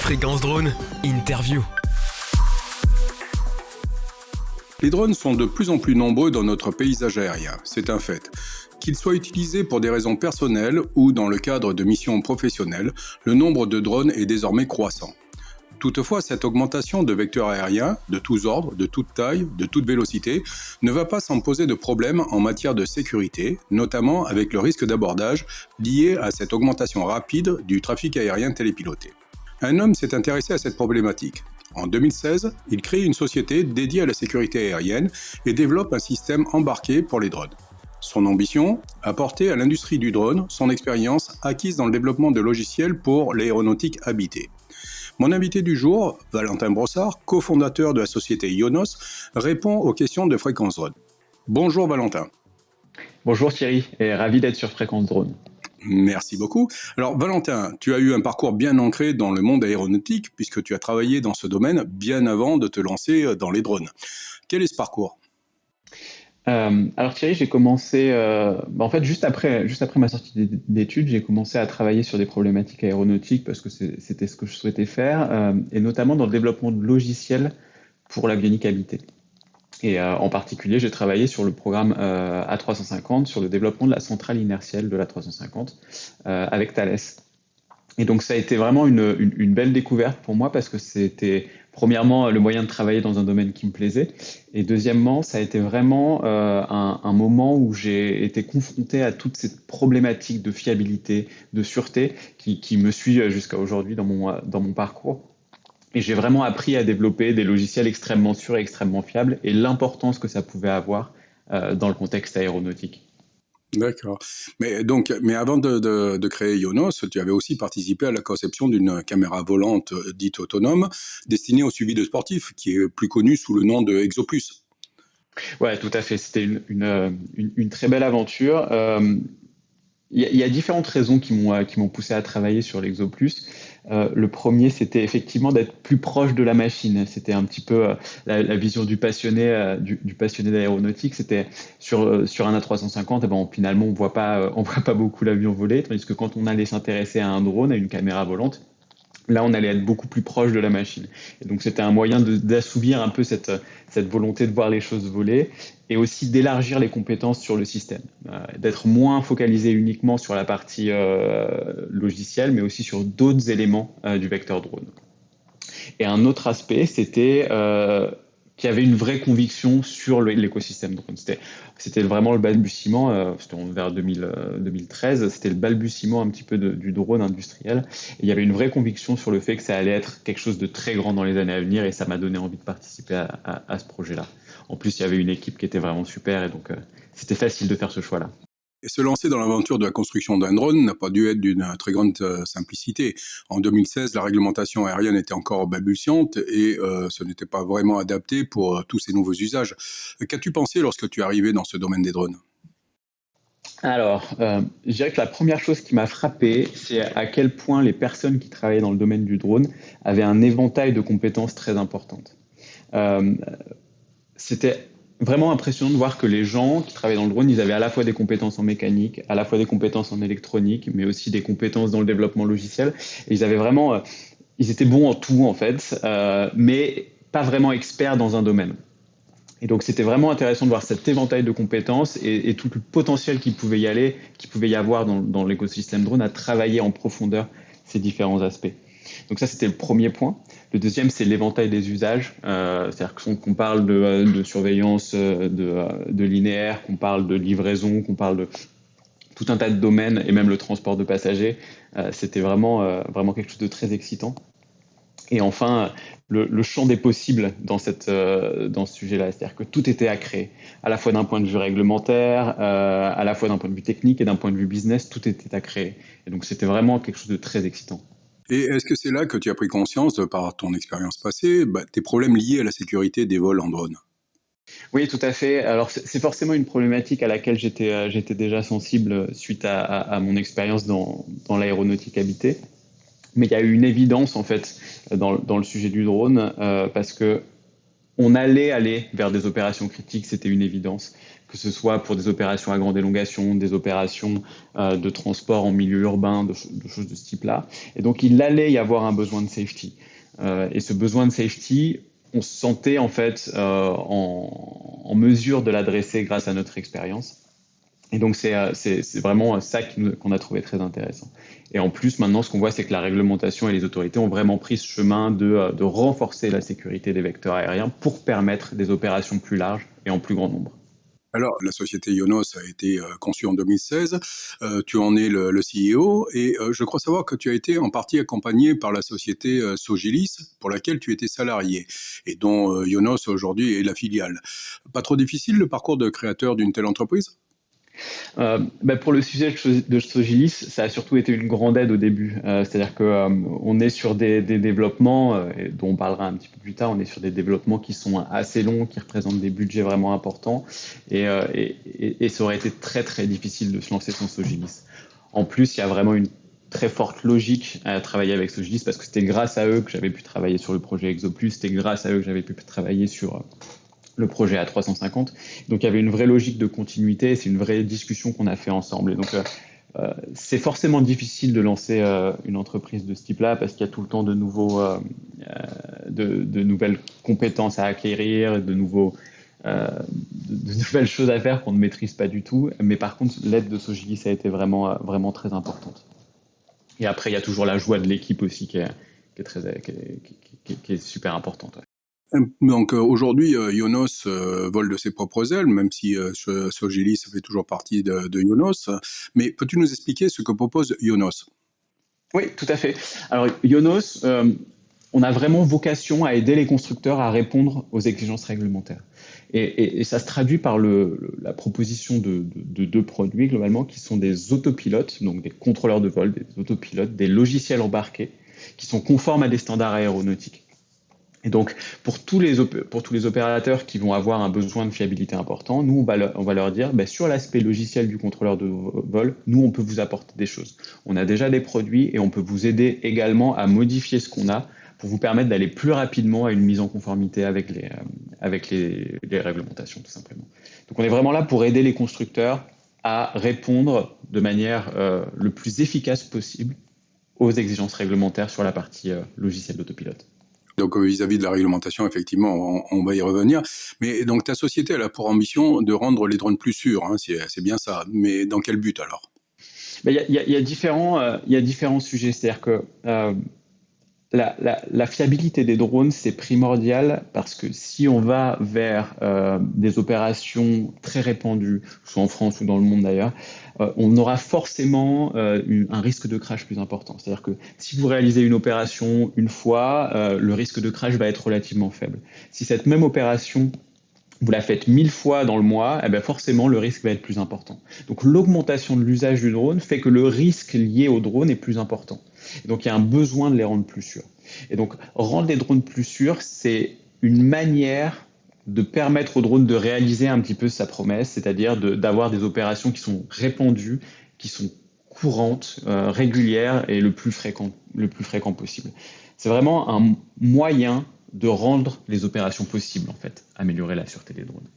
Fréquence Drone, interview. Les drones sont de plus en plus nombreux dans notre paysage aérien, c'est un fait. Qu'ils soient utilisés pour des raisons personnelles ou dans le cadre de missions professionnelles, le nombre de drones est désormais croissant. Toutefois, cette augmentation de vecteurs aériens, de tous ordres, de toute taille, de toute vélocité, ne va pas sans poser de problèmes en matière de sécurité, notamment avec le risque d'abordage lié à cette augmentation rapide du trafic aérien télépiloté. Un homme s'est intéressé à cette problématique. En 2016, il crée une société dédiée à la sécurité aérienne et développe un système embarqué pour les drones. Son ambition ? Apporter à l'industrie du drone son expérience acquise dans le développement de logiciels pour l'aéronautique habitée. Mon invité du jour, Valentin Brossard, cofondateur de la société Ionos, répond aux questions de Fréquence Drone. Bonjour Valentin. Bonjour Thierry, et ravi d'être sur Fréquence Drone. Merci beaucoup. Alors Valentin, tu as eu un parcours bien ancré dans le monde aéronautique puisque tu as travaillé dans ce domaine bien avant de te lancer dans les drones. Quel est ce parcours ? Alors Thierry, j'ai commencé, en fait juste après ma sortie d'études, j'ai commencé à travailler sur des problématiques aéronautiques parce que c'était ce que je souhaitais faire, et notamment dans le développement de logiciels pour l'avionique habitée. Et en particulier, j'ai travaillé sur le programme A350, sur le développement de la centrale inertielle de l'A350 avec Thales. Et donc ça a été vraiment une belle découverte pour moi parce que c'était premièrement le moyen de travailler dans un domaine qui me plaisait, et deuxièmement ça a été vraiment un moment où j'ai été confronté à toute cette problématique de fiabilité, de sûreté qui me suit jusqu'à aujourd'hui dans mon parcours. Et j'ai vraiment appris à développer des logiciels extrêmement sûrs et extrêmement fiables, et l'importance que ça pouvait avoir dans le contexte aéronautique. D'accord. Mais avant de créer Ionos, tu avais aussi participé à la conception d'une caméra volante dite autonome destinée au suivi de sportifs, qui est plus connue sous le nom de ExoPlus. Ouais, tout à fait. C'était une très belle aventure. Il y a différentes raisons qui m'ont poussé à travailler sur l'ExoPlus. Le premier, c'était effectivement d'être plus proche de la machine. C'était un petit peu la vision du passionné d'aéronautique. C'était sur un A350, finalement on voit pas beaucoup l'avion voler, tandis que quand on allait s'intéresser à un drone, à une caméra volante, là, on allait être beaucoup plus proche de la machine. Et donc, c'était un moyen d'assouvir un peu cette volonté de voir les choses voler, et aussi d'élargir les compétences sur le système, d'être moins focalisé uniquement sur la partie logicielle, mais aussi sur d'autres éléments du vecteur drone. Et un autre aspect, c'était qu'il y avait une vraie conviction sur l'écosystème drone. C'était vraiment le balbutiement, c'était vers 2013, c'était le balbutiement un petit peu du drone industriel. Et il y avait une vraie conviction sur le fait que ça allait être quelque chose de très grand dans les années à venir, et ça m'a donné envie de participer à ce projet-là. En plus, il y avait une équipe qui était vraiment super, et donc c'était facile de faire ce choix-là. Et se lancer dans l'aventure de la construction d'un drone n'a pas dû être d'une très grande simplicité. En 2016, la réglementation aérienne était encore balbutiante et ce n'était pas vraiment adapté pour tous ces nouveaux usages. Qu'as-tu pensé lorsque tu es arrivé dans ce domaine des drones ? Alors, je dirais que la première chose qui m'a frappé, c'est à quel point les personnes qui travaillaient dans le domaine du drone avaient un éventail de compétences très importantes. C'était vraiment impressionnant de voir que les gens qui travaillaient dans le drone, ils avaient à la fois des compétences en mécanique, à la fois des compétences en électronique, mais aussi des compétences dans le développement logiciel. Et ils avaient vraiment, ils étaient bons en tout en fait, mais pas vraiment experts dans un domaine. Et donc c'était vraiment intéressant de voir cet éventail de compétences et tout le potentiel qu'il pouvait y avoir dans l'écosystème drone à travailler en profondeur ces différents aspects. Donc ça, c'était le premier point. Le deuxième, c'est l'éventail des usages. C'est-à-dire qu'on parle de surveillance de linéaire, qu'on parle de livraison, qu'on parle de tout un tas de domaines, et même le transport de passagers. C'était vraiment quelque chose de très excitant. Et enfin, le champ des possibles dans ce sujet-là, c'est-à-dire que tout était à créer, à la fois d'un point de vue réglementaire, à la fois d'un point de vue technique et d'un point de vue business, tout était à créer. Et donc c'était vraiment quelque chose de très excitant. Et est-ce que c'est là que tu as pris conscience, par ton expérience passée, des problèmes liés à la sécurité des vols en drone ? Oui, tout à fait. Alors, c'est forcément une problématique à laquelle j'étais déjà sensible suite à mon expérience dans l'aéronautique habitée. Mais il y a eu une évidence, en fait, dans le sujet du drone, parce que on allait aller vers des opérations critiques, c'était une évidence, que ce soit pour des opérations à grande élongation, des opérations de transport en milieu urbain, de choses de ce type-là. Et donc, il allait y avoir un besoin de safety. Et ce besoin de safety, on se sentait en fait en mesure de l'adresser grâce à notre expérience. Et donc, c'est vraiment ça qu'on a trouvé très intéressant. Et en plus, maintenant, ce qu'on voit, c'est que la réglementation et les autorités ont vraiment pris ce chemin de renforcer la sécurité des vecteurs aériens pour permettre des opérations plus larges et en plus grand nombre. Alors, la société Ionos a été conçue en 2016. Tu en es le CEO et je crois savoir que tu as été en partie accompagné par la société Sogilis, pour laquelle tu étais salarié et dont Ionos aujourd'hui est la filiale. Pas trop difficile le parcours de créateur d'une telle entreprise ? Pour le sujet de Sogilis, ça a surtout été une grande aide au début. C'est-à-dire qu'on est sur des développements, dont on parlera un petit peu plus tard, on est sur des développements qui sont assez longs, qui représentent des budgets vraiment importants. Et ça aurait été très très difficile de se lancer sans Sogilis. En plus, il y a vraiment une très forte logique à travailler avec Sogilis parce que c'était grâce à eux que j'avais pu travailler sur le projet ExoPlus, c'était grâce à eux que j'avais pu travailler sur le projet A350. Donc il y avait une vraie logique de continuité, c'est une vraie discussion qu'on a fait ensemble. Et donc c'est forcément difficile de lancer une entreprise de ce type-là parce qu'il y a tout le temps de nouvelles compétences à acquérir, de nouvelles choses à faire qu'on ne maîtrise pas du tout. Mais par contre, l'aide de Sogilis a été vraiment très importante. Et après, il y a toujours la joie de l'équipe aussi qui est super importante. Ouais. Donc aujourd'hui, Ionos vole de ses propres ailes, même si Sogilis fait toujours partie de Ionos. Mais peux-tu nous expliquer ce que propose Ionos ? Oui, tout à fait. Alors Ionos, on a vraiment vocation à aider les constructeurs à répondre aux exigences réglementaires. Et ça se traduit par la proposition de deux produits globalement qui sont des autopilotes, donc des contrôleurs de vol, des autopilotes, des logiciels embarqués qui sont conformes à des standards aéronautiques. Et donc, pour tous les opérateurs qui vont avoir un besoin de fiabilité important, nous, on va leur dire, sur l'aspect logiciel du contrôleur de vol, nous, on peut vous apporter des choses. On a déjà des produits et on peut vous aider également à modifier ce qu'on a pour vous permettre d'aller plus rapidement à une mise en conformité avec les réglementations, tout simplement. Donc, on est vraiment là pour aider les constructeurs à répondre de manière le plus efficace possible aux exigences réglementaires sur la partie logicielle d'autopilote. Donc vis-à-vis de la réglementation, effectivement, on va y revenir. Mais donc ta société, elle a pour ambition de rendre les drones plus sûrs, hein, c'est bien ça. Mais dans quel but alors ? Il y a différents sujets. C'est-à-dire que la fiabilité des drones, c'est primordial parce que si on va vers des opérations très répandues, soit en France ou dans le monde d'ailleurs, on aura forcément un risque de crash plus important. C'est-à-dire que si vous réalisez une opération une fois, le risque de crash va être relativement faible. Si cette même opération, vous la faites 1000 fois dans le mois, forcément, le risque va être plus important. Donc, l'augmentation de l'usage du drone fait que le risque lié au drone est plus important. Et donc, il y a un besoin de les rendre plus sûrs. Et donc, rendre les drones plus sûrs, c'est une manière de permettre au drone de réaliser un petit peu sa promesse, c'est-à-dire d'avoir des opérations qui sont répandues, qui sont courantes, régulières et le plus fréquent possible. C'est vraiment un moyen de rendre les opérations possibles, en fait, améliorer la sûreté des drones.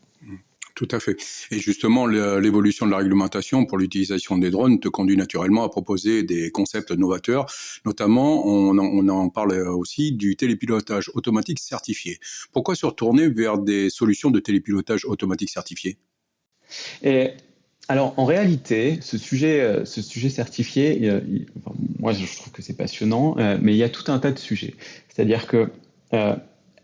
Tout à fait. Et justement, l'évolution de la réglementation pour l'utilisation des drones te conduit naturellement à proposer des concepts novateurs. Notamment, on en parle aussi du télépilotage automatique certifié. Pourquoi se retourner vers des solutions de télépilotage automatique certifié ? Alors, en réalité, ce sujet certifié, moi, je trouve que c'est passionnant, mais il y a tout un tas de sujets. C'est-à-dire que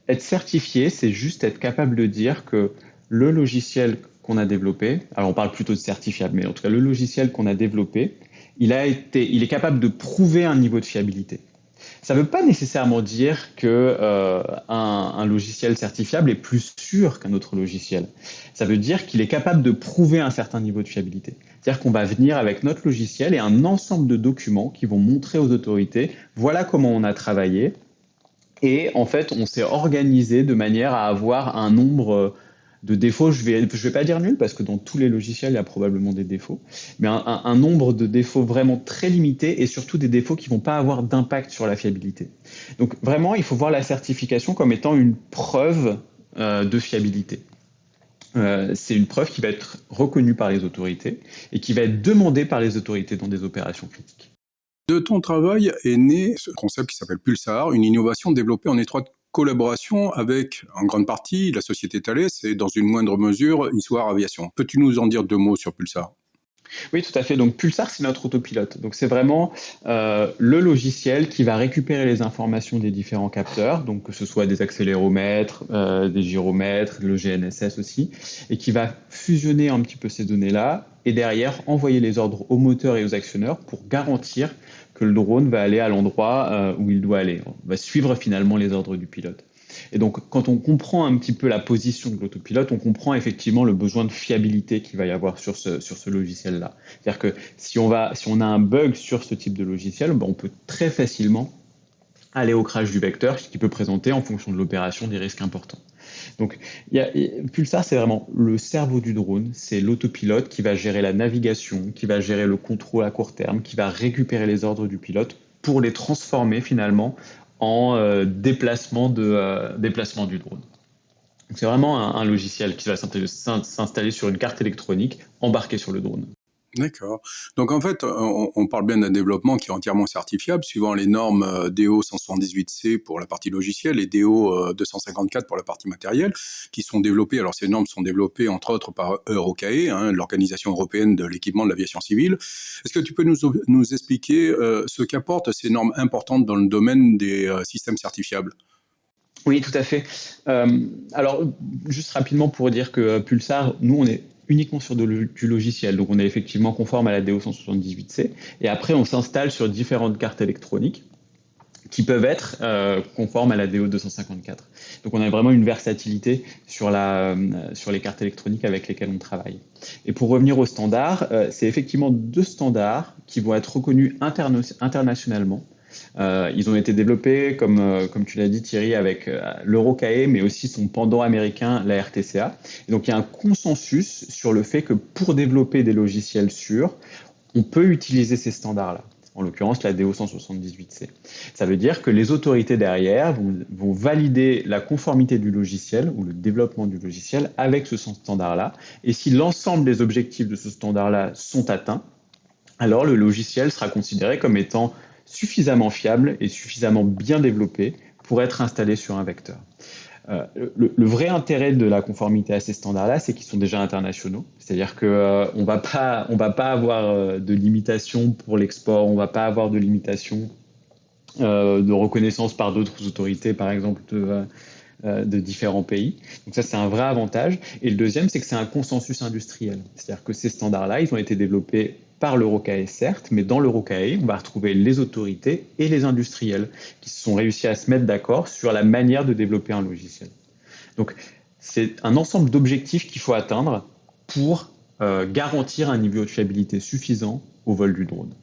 être certifié, c'est juste être capable de dire que le logiciel qu'on a développé, alors on parle plutôt de certifiable, mais en tout cas, le logiciel qu'on a développé, il est capable de prouver un niveau de fiabilité. Ça ne veut pas nécessairement dire qu'un logiciel certifiable est plus sûr qu'un autre logiciel. Ça veut dire qu'il est capable de prouver un certain niveau de fiabilité. C'est-à-dire qu'on va venir avec notre logiciel et un ensemble de documents qui vont montrer aux autorités, voilà comment on a travaillé. Et en fait, on s'est organisé de manière à avoir un nombre de défauts, je vais pas dire nul, parce que dans tous les logiciels, il y a probablement des défauts, mais un nombre de défauts vraiment très limité et surtout des défauts qui vont pas avoir d'impact sur la fiabilité. Donc vraiment, il faut voir la certification comme étant une preuve de fiabilité. C'est une preuve qui va être reconnue par les autorités et qui va être demandée par les autorités dans des opérations critiques. De ton travail est né ce concept qui s'appelle Pulsar, une innovation développée en étroite collaboration avec, en grande partie, la société Thales et dans une moindre mesure, Histoire Aviation. Peux-tu nous en dire 2 mots sur Pulsar ? Oui, tout à fait. Donc Pulsar, c'est notre autopilote. Donc c'est vraiment le logiciel qui va récupérer les informations des différents capteurs, donc que ce soit des accéléromètres, des gyromètres, le GNSS aussi, et qui va fusionner un petit peu ces données-là et derrière envoyer les ordres aux moteurs et aux actionneurs pour garantir que le drone va aller à l'endroit où il doit aller. On va suivre finalement les ordres du pilote. Et donc, quand on comprend un petit peu la position de l'autopilote, on comprend effectivement le besoin de fiabilité qu'il va y avoir sur ce logiciel-là. C'est-à-dire que si on a un bug sur ce type de logiciel, on peut très facilement aller au crash du vecteur, ce qui peut présenter, en fonction de l'opération, des risques importants. Donc, Pulsar, c'est vraiment le cerveau du drone, c'est l'autopilote qui va gérer la navigation, qui va gérer le contrôle à court terme, qui va récupérer les ordres du pilote pour les transformer finalement en déplacement du drone. Donc c'est vraiment un logiciel qui va s'installer sur une carte électronique embarquée sur le drone. D'accord. Donc en fait, on parle bien d'un développement qui est entièrement certifiable, suivant les normes DO 178C pour la partie logicielle et DO 254 pour la partie matérielle, qui sont développées. Alors ces normes sont développées entre autres par EUROCAE, l'Organisation européenne de l'équipement de l'aviation civile. Est-ce que tu peux nous expliquer ce qu'apportent ces normes importantes dans le domaine des systèmes certifiables ? Oui, tout à fait. Alors, juste rapidement pour dire que Pulsar, nous, on est uniquement sur du logiciel. Donc, on est effectivement conforme à la DO 178C. Et après, on s'installe sur différentes cartes électroniques qui peuvent être conformes à la DO 254. Donc, on a vraiment une versatilité sur les cartes électroniques avec lesquelles on travaille. Et pour revenir aux standards, c'est effectivement 2 standards qui vont être reconnus internationalement. Ils ont été développés, comme tu l'as dit Thierry, avec l'EUROCAE, mais aussi son pendant américain, la RTCA. Et donc il y a un consensus sur le fait que pour développer des logiciels sûrs, on peut utiliser ces standards-là, en l'occurrence la DO 178C. Ça veut dire que les autorités derrière vont valider la conformité du logiciel ou le développement du logiciel avec ce standard-là. Et si l'ensemble des objectifs de ce standard-là sont atteints, alors le logiciel sera considéré comme étant suffisamment fiable et suffisamment bien développé pour être installé sur un vecteur. Le vrai intérêt de la conformité à ces standards-là, c'est qu'ils sont déjà internationaux. C'est-à-dire qu'on va pas avoir de limitation pour l'export, on va pas avoir de limitation de reconnaissance par d'autres autorités, par exemple de différents pays. Donc ça, c'est un vrai avantage. Et le deuxième, c'est que c'est un consensus industriel. C'est-à-dire que ces standards-là, ils ont été développés par l'EUROCAE, certes, mais dans l'EUROCAE, on va retrouver les autorités et les industriels qui se sont réussis à se mettre d'accord sur la manière de développer un logiciel. Donc, c'est un ensemble d'objectifs qu'il faut atteindre pour garantir un niveau de fiabilité suffisant au vol du drone.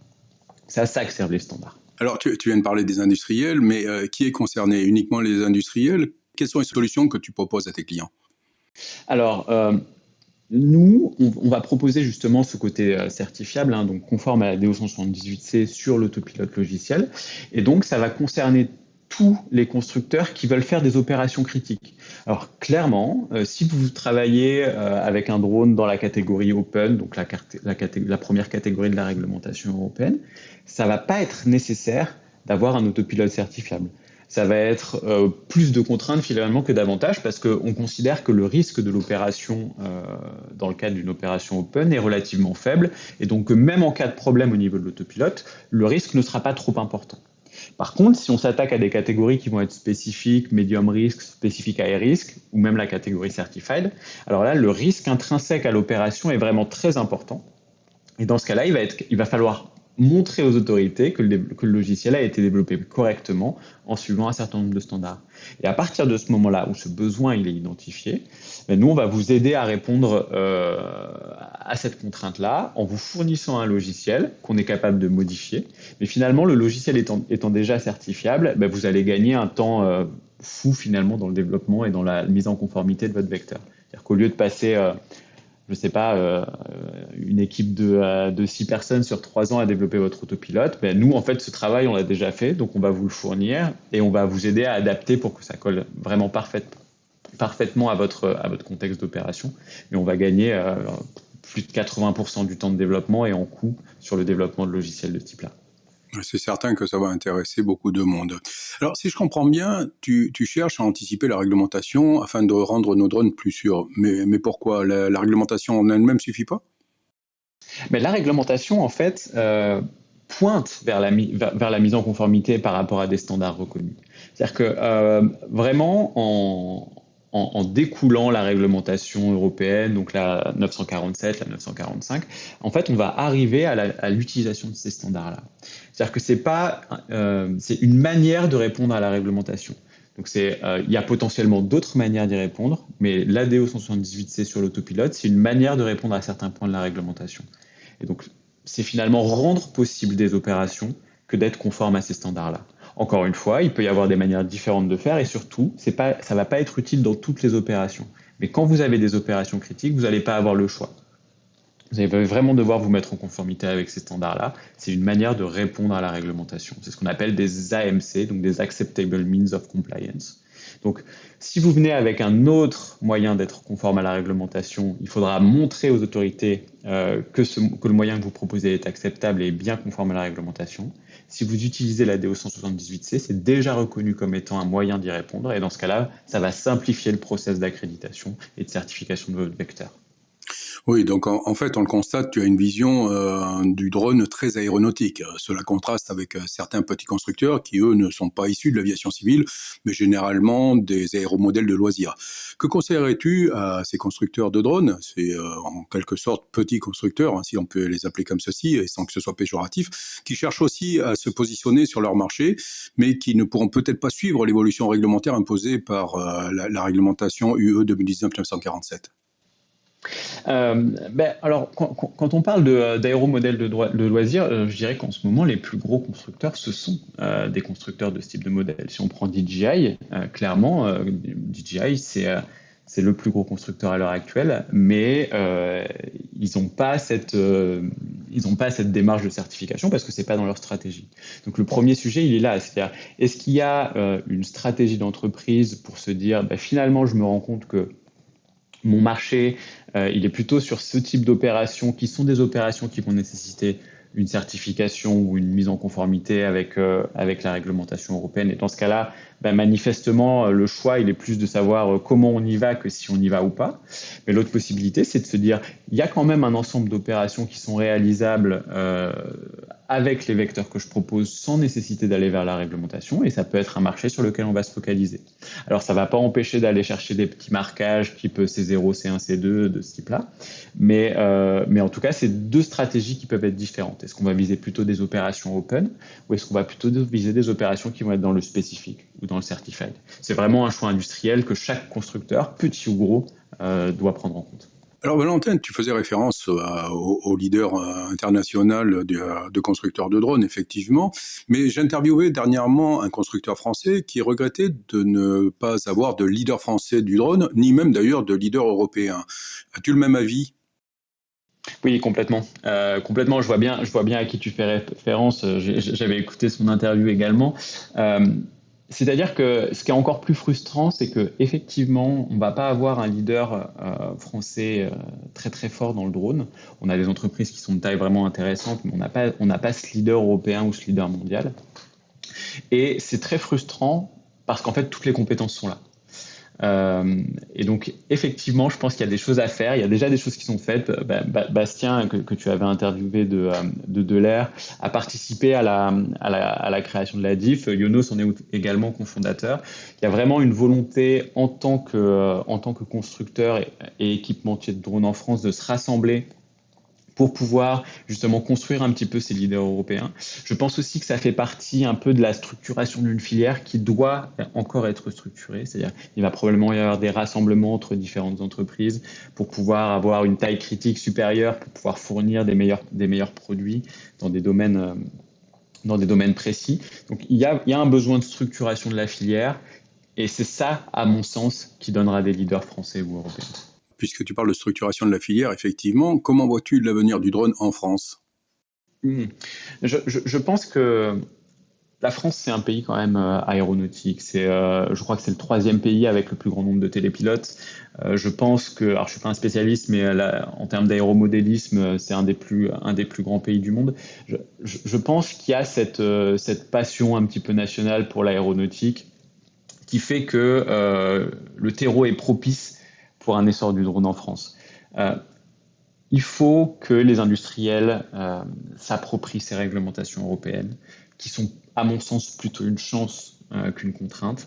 C'est à ça que servent les standards. Alors, tu viens de parler des industriels, mais qui est concerné ? Uniquement les industriels ? Quelles sont les solutions que tu proposes à tes clients ? Alors, nous, on va proposer justement ce côté certifiable, donc conforme à la DO 178C sur l'autopilote logiciel. Et donc, ça va concerner tous les constructeurs qui veulent faire des opérations critiques. Alors, clairement, si vous travaillez avec un drone dans la catégorie Open, donc la première catégorie de la réglementation européenne, ça ne va pas être nécessaire d'avoir un autopilote certifiable. Ça va être plus de contraintes finalement que d'avantages parce qu'on considère que le risque de l'opération dans le cadre d'une opération open est relativement faible et donc même en cas de problème au niveau de l'autopilote, le risque ne sera pas trop important. Par contre, si on s'attaque à des catégories qui vont être spécifiques, medium risk, spécifiques high risk ou même la catégorie certified, alors là, le risque intrinsèque à l'opération est vraiment très important. Et dans ce cas-là, il va falloir montrer aux autorités que le logiciel a été développé correctement en suivant un certain nombre de standards. Et à partir de ce moment-là où ce besoin il est identifié, nous, on va vous aider à répondre à cette contrainte-là en vous fournissant un logiciel qu'on est capable de modifier. Mais finalement, le logiciel étant déjà certifiable, vous allez gagner un temps fou finalement dans le développement et dans la mise en conformité de votre vecteur. C'est-à-dire qu'au lieu de passer une équipe de 6 personnes sur 3 ans à développer votre autopilote, nous, en fait, ce travail, on l'a déjà fait, donc on va vous le fournir et on va vous aider à adapter pour que ça colle vraiment parfaitement. parfaitement à votre contexte d'opération, mais on va gagner plus de 80% du temps de développement et en coût sur le développement de logiciels de ce type-là. C'est certain que ça va intéresser beaucoup de monde. Alors, si je comprends bien, tu cherches à anticiper la réglementation afin de rendre nos drones plus sûrs. Mais pourquoi la réglementation en elle-même suffit pas? Mais la réglementation, en fait, pointe vers la mise en conformité par rapport à des standards reconnus. C'est-à-dire que vraiment, en découlant la réglementation européenne, donc la 947, la 945, en fait, on va arriver à l'utilisation de ces standards-là. C'est-à-dire que c'est une manière de répondre à la réglementation. Donc il y a potentiellement d'autres manières d'y répondre, mais l'ADO 178C sur l'autopilote, c'est une manière de répondre à certains points de la réglementation. Et donc, c'est finalement rendre possible des opérations que d'être conforme à ces standards-là. Encore une fois, il peut y avoir des manières différentes de faire et surtout, ça ne va pas être utile dans toutes les opérations. Mais quand vous avez des opérations critiques, vous n'allez pas avoir le choix. Vous allez vraiment devoir vous mettre en conformité avec ces standards-là. C'est une manière de répondre à la réglementation. C'est ce qu'on appelle des AMC, donc des Acceptable Means of Compliance. Donc, si vous venez avec un autre moyen d'être conforme à la réglementation, il faudra montrer aux autorités que le moyen que vous proposez est acceptable et bien conforme à la réglementation. Si vous utilisez la DO 178C, c'est déjà reconnu comme étant un moyen d'y répondre. Et dans ce cas-là, ça va simplifier le process d'accréditation et de certification de votre vecteur. Oui, donc en fait, on le constate, tu as une vision du drone très aéronautique. Cela contraste avec certains petits constructeurs qui, eux, ne sont pas issus de l'aviation civile, mais généralement des aéromodèles de loisirs. Que conseillerais-tu à ces constructeurs de drones? C'est en quelque sorte petits constructeurs, hein, si on peut les appeler comme ceci, et sans que ce soit péjoratif, qui cherchent aussi à se positionner sur leur marché, mais qui ne pourront peut-être pas suivre l'évolution réglementaire imposée par la réglementation UE 2019-947. Alors, quand on parle d'aéromodèles de loisirs, je dirais qu'en ce moment, les plus gros constructeurs, ce sont des constructeurs de ce type de modèle. Si on prend DJI, clairement, DJI, c'est le plus gros constructeur à l'heure actuelle, mais ils n'ont pas cette démarche de certification parce que c'est pas dans leur stratégie. Donc le premier sujet, il est là, c'est-à-dire est-ce qu'il y a une stratégie d'entreprise pour se dire, finalement, je me rends compte que mon marché, il est plutôt sur ce type d'opérations qui sont des opérations qui vont nécessiter une certification ou une mise en conformité avec la réglementation européenne. Et dans ce cas-là, manifestement, le choix, il est plus de savoir comment on y va que si on y va ou pas. Mais l'autre possibilité, c'est de se dire, il y a quand même un ensemble d'opérations qui sont réalisables avec les vecteurs que je propose sans nécessité d'aller vers la réglementation, et ça peut être un marché sur lequel on va se focaliser. Alors, ça ne va pas empêcher d'aller chercher des petits marquages type C0, C1, C2 de ce type-là, mais en tout cas, c'est deux stratégies qui peuvent être différentes. Est-ce qu'on va viser plutôt des opérations open, ou est-ce qu'on va plutôt viser des opérations qui vont être dans le spécifique ou dans le certified? C'est vraiment un choix industriel que chaque constructeur, petit ou gros, doit prendre en compte. Alors Valentin, tu faisais référence au leader international de constructeurs de drones, effectivement, mais j'ai interviewé dernièrement un constructeur français qui regrettait de ne pas avoir de leader français du drone, ni même d'ailleurs de leader européen. As-tu le même avis? Oui, complètement. Complètement, je vois bien à qui tu fais référence. J'avais écouté son interview également. C'est-à-dire que ce qui est encore plus frustrant, c'est qu'effectivement, on ne va pas avoir un leader français très très fort dans le drone. On a des entreprises qui sont de taille vraiment intéressante, mais on n'a pas ce leader européen ou ce leader mondial. Et c'est très frustrant parce qu'en fait, toutes les compétences sont là. Et donc, effectivement, je pense qu'il y a des choses à faire. Il y a déjà des choses qui sont faites. Bastien, que tu avais interviewé de Delair, a participé à la création de la DIF. Yonos en est également cofondateur. Il y a vraiment une volonté en tant que constructeur et équipementier de drones en France de se rassembler pour pouvoir justement construire un petit peu ces leaders européens. Je pense aussi que ça fait partie un peu de la structuration d'une filière qui doit encore être structurée, c'est-à-dire qu'il va probablement y avoir des rassemblements entre différentes entreprises pour pouvoir avoir une taille critique supérieure, pour pouvoir fournir des meilleurs produits dans des domaines précis. Donc il y a un besoin de structuration de la filière et c'est ça, à mon sens, qui donnera des leaders français ou européens. Puisque tu parles de structuration de la filière, effectivement, comment vois-tu l'avenir du drone en France? Je pense que La France, c'est un pays quand même aéronautique. Je crois que c'est le troisième pays avec le plus grand nombre de télépilotes. Je pense que, alors je suis pas un spécialiste, mais là, en termes d'aéromodélisme, c'est un des plus grands pays du monde. Je pense qu'il y a cette passion un petit peu nationale pour l'aéronautique qui fait que le terreau est propice pour un essor du drone en France. Il faut que les industriels s'approprient ces réglementations européennes, qui sont, à mon sens, plutôt une chance qu'une contrainte.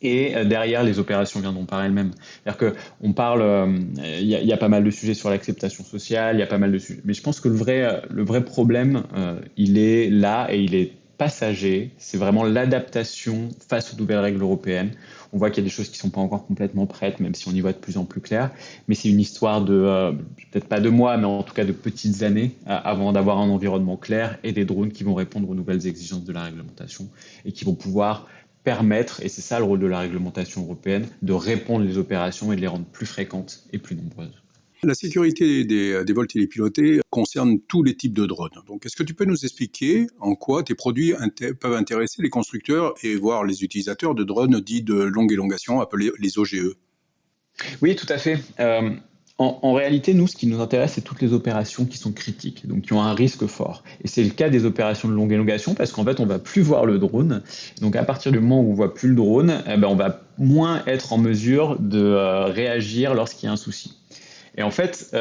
Et derrière, les opérations viendront par elles-mêmes. C'est-à-dire qu'on parle, il y a pas mal de sujets sur l'acceptation sociale, il y a pas mal de sujets. Mais je pense que le vrai problème, il est là et il est passager. C'est vraiment l'adaptation face aux nouvelles règles européennes. On voit qu'il y a des choses qui ne sont pas encore complètement prêtes, même si on y voit de plus en plus clair. Mais c'est une histoire de, peut-être pas de mois, mais en tout cas de petites années, avant d'avoir un environnement clair et des drones qui vont répondre aux nouvelles exigences de la réglementation et qui vont pouvoir permettre, et c'est ça le rôle de la réglementation européenne, de répondre les opérations et de les rendre plus fréquentes et plus nombreuses. La sécurité des vols télépilotés concerne tous les types de drones. Donc, est-ce que tu peux nous expliquer en quoi tes produits peuvent intéresser les constructeurs et voire les utilisateurs de drones dits de longue élongation, appelés les OGE? Oui, tout à fait. En réalité, nous, ce qui nous intéresse, c'est toutes les opérations qui sont critiques, donc qui ont un risque fort. Et c'est le cas des opérations de longue élongation, parce qu'en fait, on va plus voir le drone. Donc, à partir du moment où on voit plus le drone, on va moins être en mesure de réagir lorsqu'il y a un souci. Et en fait,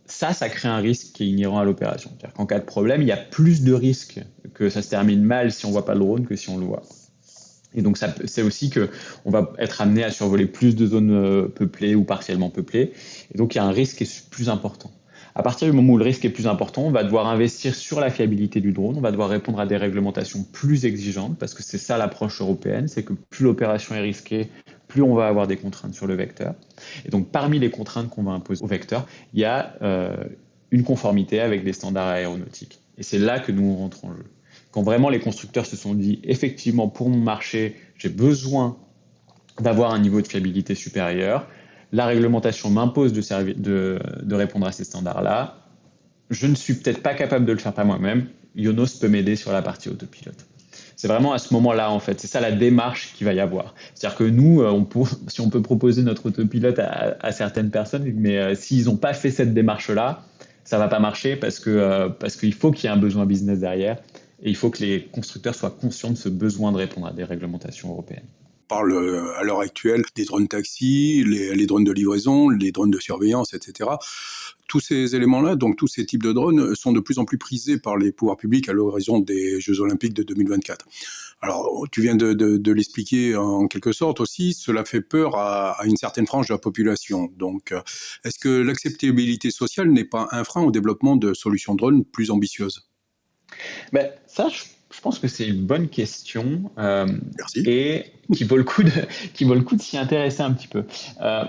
ça crée un risque qui est inhérent à l'opération. C'est-à-dire qu'en cas de problème, il y a plus de risques que ça se termine mal si on voit pas le drone que si on le voit. Et donc, c'est aussi qu'on va être amené à survoler plus de zones peuplées ou partiellement peuplées. Et donc, il y a un risque qui est plus important. À partir du moment où le risque est plus important, on va devoir investir sur la fiabilité du drone, on va devoir répondre à des réglementations plus exigeantes, parce que c'est ça l'approche européenne, c'est que plus l'opération est risquée, plus on va avoir des contraintes sur le vecteur. Et donc, parmi les contraintes qu'on va imposer au vecteur, il y a une conformité avec des standards aéronautiques. Et c'est là que nous, on rentre en jeu. Quand vraiment les constructeurs se sont dit, effectivement, pour mon marché, j'ai besoin d'avoir un niveau de fiabilité supérieur, la réglementation m'impose de répondre à ces standards-là, je ne suis peut-être pas capable de le faire par moi-même, Ionos peut m'aider sur la partie autopilote. C'est vraiment à ce moment-là, en fait, c'est ça la démarche qu'il va y avoir. C'est-à-dire que nous, si on peut proposer notre autopilote à certaines personnes, mais s'ils n'ont pas fait cette démarche-là, ça ne va pas marcher parce qu'il faut qu'il y ait un besoin business derrière. Et il faut que les constructeurs soient conscients de ce besoin de répondre à des réglementations européennes. On parle à l'heure actuelle des drones taxis, les drones de livraison, les drones de surveillance, etc. Tous ces éléments-là, donc tous ces types de drones, sont de plus en plus prisés par les pouvoirs publics à l'horizon des Jeux Olympiques de 2024. Alors, tu viens de l'expliquer en quelque sorte aussi, cela fait peur à une certaine frange de la population. Donc, est-ce que l'acceptabilité sociale n'est pas un frein au développement de solutions drones plus ambitieuses? Ça, je pense que c'est une bonne question Merci. et qui vaut le coup de s'y intéresser un petit peu.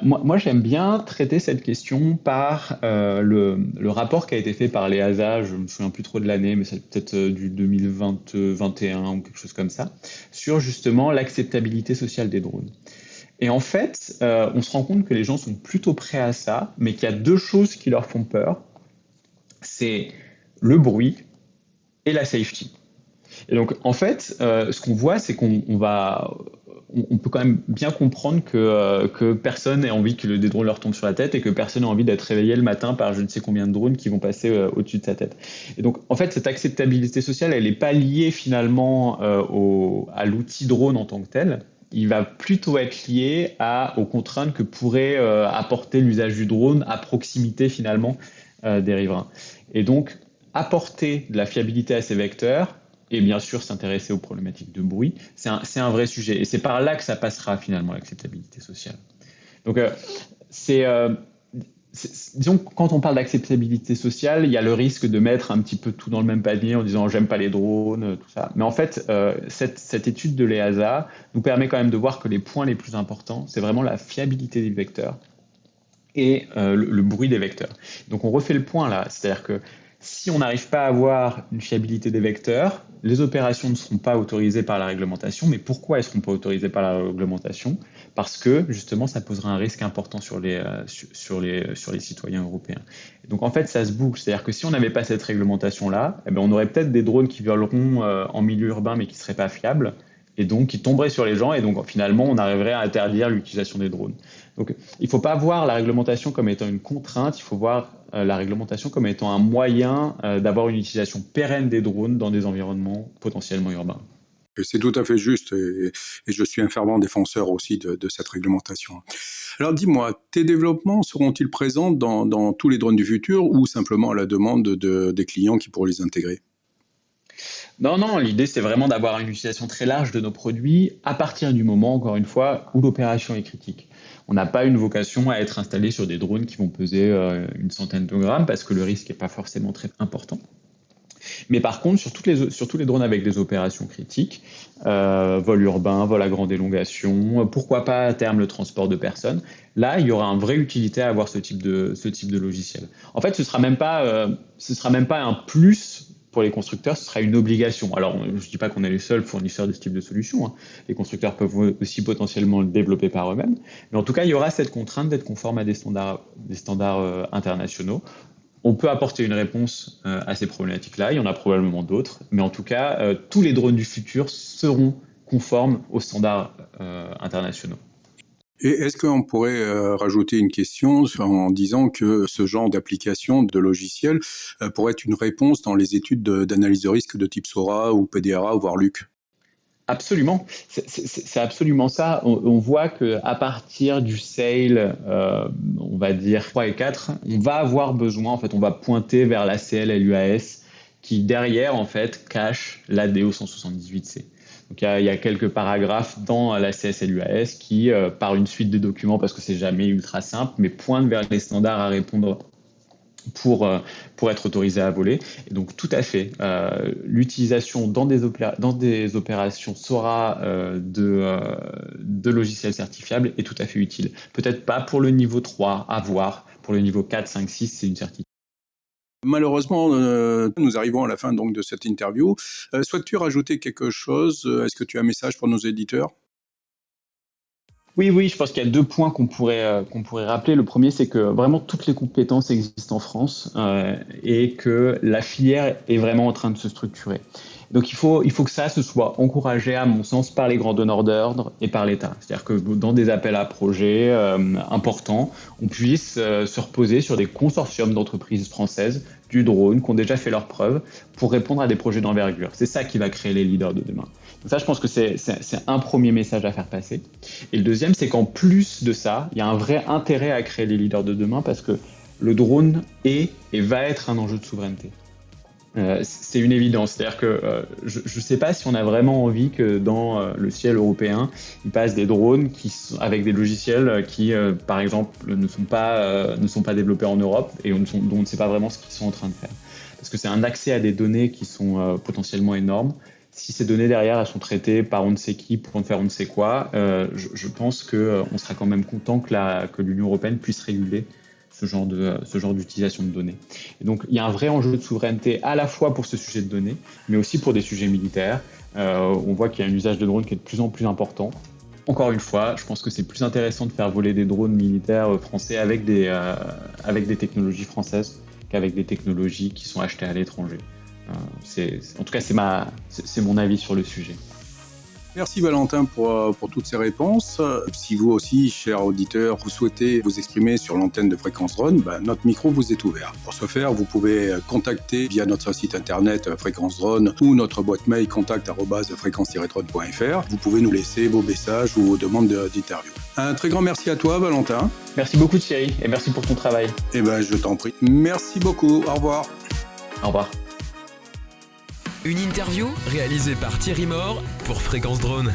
Moi, j'aime bien traiter cette question par le rapport qui a été fait par l'EASA, je ne me souviens plus trop de l'année, mais c'est peut-être du 2021 ou quelque chose comme ça, sur justement l'acceptabilité sociale des drones. Et en fait, on se rend compte que les gens sont plutôt prêts à ça, mais qu'il y a deux choses qui leur font peur. C'est le bruit et la safety. Et donc, en fait, ce qu'on voit, c'est qu'on peut quand même bien comprendre que personne n'ait envie que des drones leur tombent sur la tête et que personne n'a envie d'être réveillé le matin par je ne sais combien de drones qui vont passer au-dessus de sa tête. Et donc, en fait, cette acceptabilité sociale, elle n'est pas liée finalement à l'outil drone en tant que tel. Il va plutôt être lié aux contraintes que pourrait apporter l'usage du drone à proximité finalement des riverains. Et donc, apporter de la fiabilité à ces vecteurs et bien sûr s'intéresser aux problématiques de bruit, c'est un vrai sujet. Et c'est par là que ça passera finalement l'acceptabilité sociale. Donc, disons que quand on parle d'acceptabilité sociale, il y a le risque de mettre un petit peu tout dans le même panier en disant j'aime pas les drones, tout ça. Mais en fait, cette étude de l'EASA nous permet quand même de voir que les points les plus importants, c'est vraiment la fiabilité des vecteurs et le bruit des vecteurs. Donc on refait le point là, c'est-à-dire que Si on n'arrive pas à avoir une fiabilité des vecteurs, les opérations ne seront pas autorisées par la réglementation. Mais pourquoi elles ne seront pas autorisées par la réglementation ? Parce que, justement, ça posera un risque important sur les citoyens européens. Et donc, en fait, ça se boucle. C'est-à-dire que si on n'avait pas cette réglementation-là, on aurait peut-être des drones qui voleront en milieu urbain, mais qui ne seraient pas fiables, et donc qui tomberaient sur les gens, et donc finalement on arriverait à interdire l'utilisation des drones. Donc il ne faut pas voir la réglementation comme étant une contrainte, il faut voir la réglementation comme étant un moyen d'avoir une utilisation pérenne des drones dans des environnements potentiellement urbains. Et c'est tout à fait juste, et je suis un fervent défenseur aussi de cette réglementation. Alors dis-moi, tes développements seront-ils présents dans tous les drones du futur ou simplement à la demande des clients qui pourront les intégrer ? Non, l'idée c'est vraiment d'avoir une utilisation très large de nos produits à partir du moment, encore une fois, où l'opération est critique. On n'a pas une vocation à être installé sur des drones qui vont peser une centaine de grammes parce que le risque n'est pas forcément très important. Mais par contre, sur tous les drones avec des opérations critiques, vol urbain, vol à grande élongation, pourquoi pas à terme le transport de personnes, là il y aura une vraie utilité à avoir ce type de logiciel. En fait, ce sera même pas un plus pour les constructeurs, ce sera une obligation. Alors, je ne dis pas qu'on est les seuls fournisseurs de ce type de solution. Les constructeurs peuvent aussi potentiellement le développer par eux-mêmes. Mais en tout cas, il y aura cette contrainte d'être conforme à des standards internationaux. On peut apporter une réponse à ces problématiques-là. Il y en a probablement d'autres. Mais en tout cas, tous les drones du futur seront conformes aux standards internationaux. Et est-ce qu'on pourrait rajouter une question en disant que ce genre d'application de logiciel pourrait être une réponse dans les études d'analyse de risque de type SORA ou PDRA, voire LUC ? Absolument, c'est absolument ça. On voit qu'à partir du SAIL, on va dire 3 et 4, on va avoir besoin, en fait, on va pointer vers l'ACL et l'UAS qui derrière, en fait, cache l'ADO 178C. Donc il y a quelques paragraphes dans la CSLUAS qui, par une suite de documents, parce que c'est jamais ultra simple, mais pointent vers les standards à répondre pour être autorisé à voler. Et donc tout à fait, l'utilisation dans des opérations SORA de logiciels certifiables est tout à fait utile. Peut-être pas pour le niveau 3, à voir. Pour le niveau 4, 5, 6, c'est une certitude. Malheureusement, nous arrivons à la fin donc de cette interview. Souhaites-tu rajouter quelque chose ? Est-ce que tu as un message pour nos éditeurs ? Oui, je pense qu'il y a 2 points qu'on pourrait rappeler. Le premier, c'est que vraiment toutes les compétences existent en France et que la filière est vraiment en train de se structurer. Donc il faut que ça se soit encouragé, à mon sens, par les grands donneurs d'ordre et par l'État. C'est-à-dire que dans des appels à projets importants, on puisse se reposer sur des consortiums d'entreprises françaises du drone qui ont déjà fait leurs preuves pour répondre à des projets d'envergure. C'est ça qui va créer les leaders de demain. Donc ça, je pense que c'est un premier message à faire passer. Et le deuxième, c'est qu'en plus de ça, il y a un vrai intérêt à créer les leaders de demain parce que le drone est et va être un enjeu de souveraineté. C'est une évidence, c'est-à-dire que je ne sais pas si on a vraiment envie que dans le ciel européen, il passe des drones avec des logiciels qui, par exemple, ne sont pas développés en Europe et dont on ne sait pas vraiment ce qu'ils sont en train de faire. Parce que c'est un accès à des données qui sont potentiellement énormes. Si ces données derrière elles sont traitées par on ne sait qui pour en faire on ne sait quoi, je pense qu'on sera quand même content que l'Union européenne puisse réguler ce genre d'utilisation de données. Et donc il y a un vrai enjeu de souveraineté à la fois pour ce sujet de données, mais aussi pour des sujets militaires. On voit qu'il y a un usage de drones qui est de plus en plus important. Encore une fois, je pense que c'est plus intéressant de faire voler des drones militaires français avec des technologies françaises qu'avec des technologies qui sont achetées à l'étranger. En tout cas, c'est mon avis sur le sujet. Merci Valentin pour toutes ces réponses. Si vous aussi, chers auditeurs, vous souhaitez vous exprimer sur l'antenne de Fréquence Drone, notre micro vous est ouvert. Pour ce faire, vous pouvez contacter via notre site internet Fréquence Drone ou notre boîte mail contact@fréquence-drone.fr. Vous pouvez nous laisser vos messages ou vos demandes d'interview. Un très grand merci à toi Valentin. Merci beaucoup Thierry et merci pour ton travail. Je t'en prie. Merci beaucoup. Au revoir. Au revoir. Une interview réalisée par Thierry Mort pour Fréquence Drone.